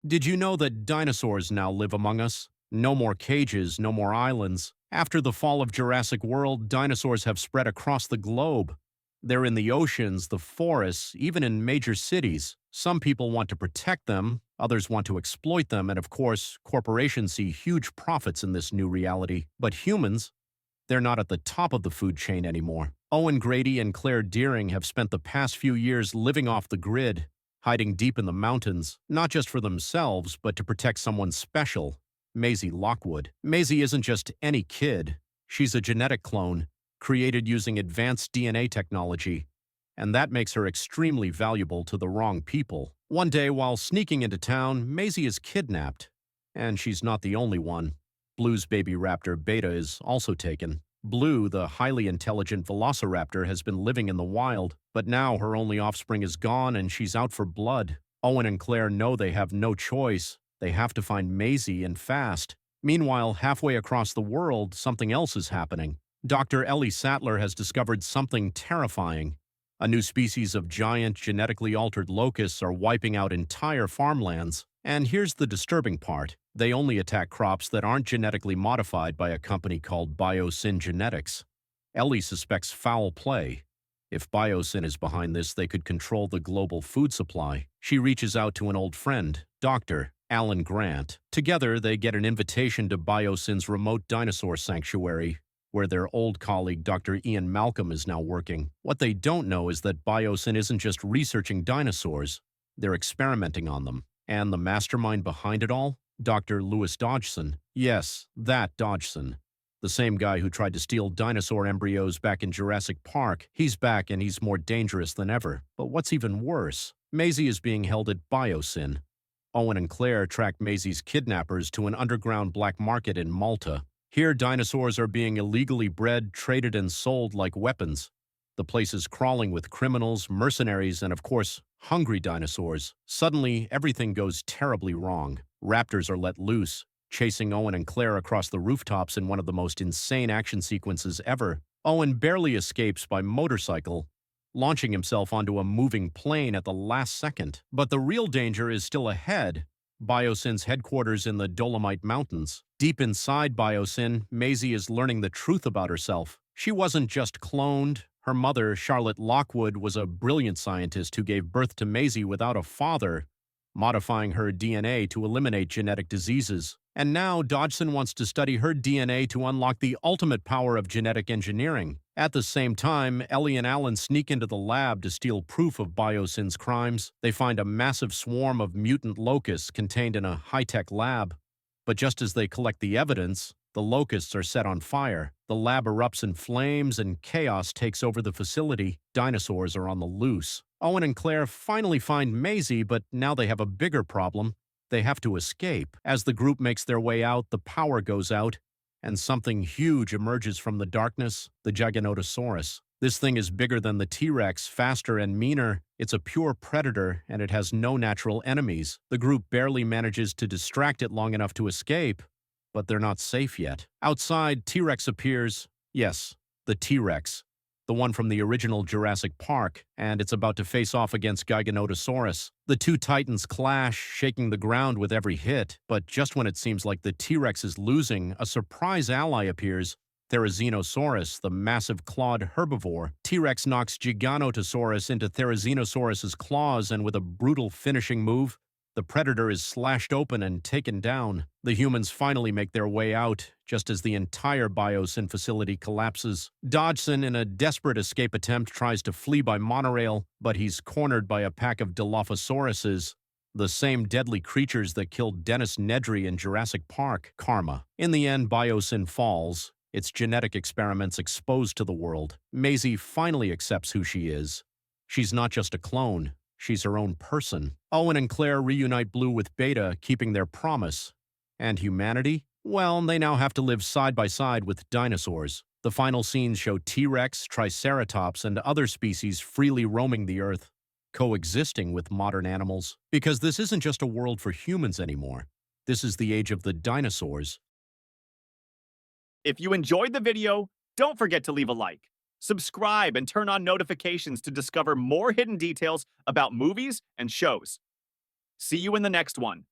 Did you know that dinosaurs now live among us? No more cages, no more islands. After the fall of Jurassic World, dinosaurs have spread across the globe. They're in the oceans, the forests, even in major cities. Some people want to protect them, others want to exploit them, and of course, corporations see huge profits in this new reality. But humans, they're not at the top of the food chain anymore. Owen Grady and Claire Deering have spent the past few years living off the grid, hiding deep in the mountains, not just for themselves, but to protect someone special, Maisie Lockwood. Maisie isn't just any kid. She's a genetic clone, created using advanced DNA technology, and that makes her extremely valuable to the wrong people. One day, while sneaking into town, Maisie is kidnapped, and she's not the only one. Blue's baby raptor Beta is also taken. Blue, the highly intelligent velociraptor, has been living in the wild, but now her only offspring is gone and she's out for blood. Owen and Claire know they have no choice. They have to find Maisie and fast. Meanwhile, halfway across the world, something else is happening. Dr. Ellie Sattler has discovered something terrifying. A new species of giant, genetically altered locusts are wiping out entire farmlands. And here's the disturbing part. They only attack crops that aren't genetically modified by a company called Biosyn Genetics. Ellie suspects foul play. If Biosyn is behind this, they could control the global food supply. She reaches out to an old friend, Dr. Alan Grant. Together, they get an invitation to Biosyn's remote dinosaur sanctuary, where their old colleague Dr. Ian Malcolm is now working. What they don't know is that Biosyn isn't just researching dinosaurs, they're experimenting on them. And the mastermind behind it all? Dr. Lewis Dodgson. Yes, that Dodgson. The same guy who tried to steal dinosaur embryos back in Jurassic Park. He's back and he's more dangerous than ever. But what's even worse? Maisie is being held at Biosyn. Owen and Claire track Maisie's kidnappers to an underground black market in Malta. Here, dinosaurs are being illegally bred, traded, and sold like weapons. The place is crawling with criminals, mercenaries, and of course, hungry dinosaurs. Suddenly, everything goes terribly wrong. Raptors are let loose, chasing Owen and Claire across the rooftops in one of the most insane action sequences ever. Owen barely escapes by motorcycle, launching himself onto a moving plane at the last second. But the real danger is still ahead. Biosyn's headquarters in the Dolomite Mountains. Deep inside Biosyn, Maisie is learning the truth about herself. She wasn't just cloned. Her mother, Charlotte Lockwood, was a brilliant scientist who gave birth to Maisie without a father, modifying her DNA to eliminate genetic diseases. And now Dodgson wants to study her DNA to unlock the ultimate power of genetic engineering. At the same time, Ellie and Alan sneak into the lab to steal proof of Biosyn's crimes. They find a massive swarm of mutant locusts contained in a high-tech lab. But just as they collect the evidence, the locusts are set on fire. The lab erupts in flames and chaos takes over the facility. Dinosaurs are on the loose. Owen and Claire finally find Maisie, but now they have a bigger problem. They have to escape. As the group makes their way out, the power goes out, and something huge emerges from the darkness, the Giganotosaurus. This thing is bigger than the T-Rex, faster and meaner. It's a pure predator, and it has no natural enemies. The group barely manages to distract it long enough to escape, but they're not safe yet. Outside, T-Rex appears. Yes, the T-Rex. The one from the original Jurassic Park, and it's about to face off against Giganotosaurus. The two titans clash, shaking the ground with every hit, but just when it seems like the T-Rex is losing, a surprise ally appears. Therizinosaurus, the massive clawed herbivore. T-Rex knocks Giganotosaurus into Therizinosaurus's claws, and with a brutal finishing move, the predator is slashed open and taken down. The humans finally make their way out, just as the entire Biosyn facility collapses. Dodgson, in a desperate escape attempt, tries to flee by monorail, but he's cornered by a pack of Dilophosauruses, the same deadly creatures that killed Dennis Nedry in Jurassic Park. Karma. In the end, Biosyn falls, its genetic experiments exposed to the world. Maisie finally accepts who she is. She's not just a clone. She's her own person. Owen and Claire reunite Blue with Beta, keeping their promise. And humanity? Well, they now have to live side by side with dinosaurs. The final scenes show T-Rex, Triceratops, and other species freely roaming the Earth, coexisting with modern animals. Because this isn't just a world for humans anymore. This is the age of the dinosaurs. If you enjoyed the video, don't forget to leave a like. Subscribe and turn on notifications to discover more hidden details about movies and shows. See you in the next one.